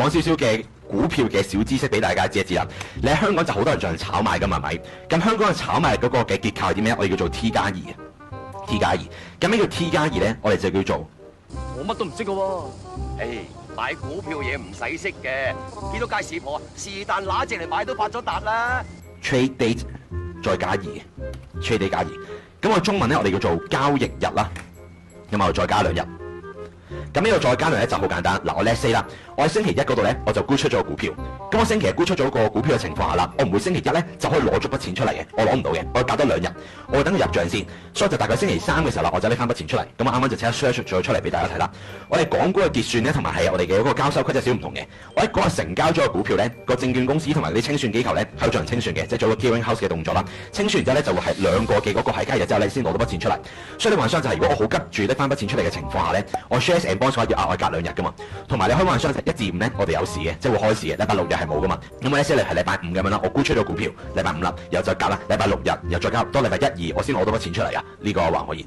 講少少嘅股票嘅小知識俾大家知一知啦。你喺香港就好多人進行炒賣㗎嘛，係咪？咁香港嘅炒賣嗰個嘅結構係點樣？我哋叫做 T+2。T+2。咁咩叫 T+2咧？我哋就叫做我乜都唔識嘅喎。買股票嘢唔使識嘅，見到街市婆是但拿隻嚟買都發咗達啦。trade date 再加2 ，trade date 加2。咁我中文咧，我哋叫做交易日啦。咁我再加2日。咁呢個再加2咧就好簡單。嗱，我 let's say 啦，我喺星期一嗰度咧，我就沽出咗個股票。咁我星期日沽出咗個股票嘅情況下啦，我唔會星期一咧就可以攞咗筆錢出嚟嘅，我攞唔到嘅，我要隔多2日，我會等佢入帳先。所以就大概星期三嘅時候啦，我就拎翻筆錢出嚟。咁我啱啱就即刻 search 咗出嚟俾大家睇啦。我哋港股嘅結算咧，同埋係我哋嘅嗰個交收規則少唔同嘅。我喺嗰日成交咗個股票咧，個證券公司同埋啲清算機構咧係進行清算嘅，即係做個 clearing house 嘅動作啦。清算之後咧就會係兩個嘅嗰個喺交易日之後咧先攞到筆錢出嚟。所以你幻想就係如果我好急住拎翻筆錢出嚟嘅情況下咧，我 shares and bonds 嘅話要額外隔2日噶嘛。同埋你可以幻想1至5咧，我哋有時嘅，即係會開市嘅，禮拜6日係冇噶嘛。咁我 let's say 係禮拜5咁樣啦，我沽出咗股票，禮拜5啦，然後再隔啦，禮拜6日，然後再加多禮拜1、2，我先攞到筆錢出嚟啊！呢個還可以。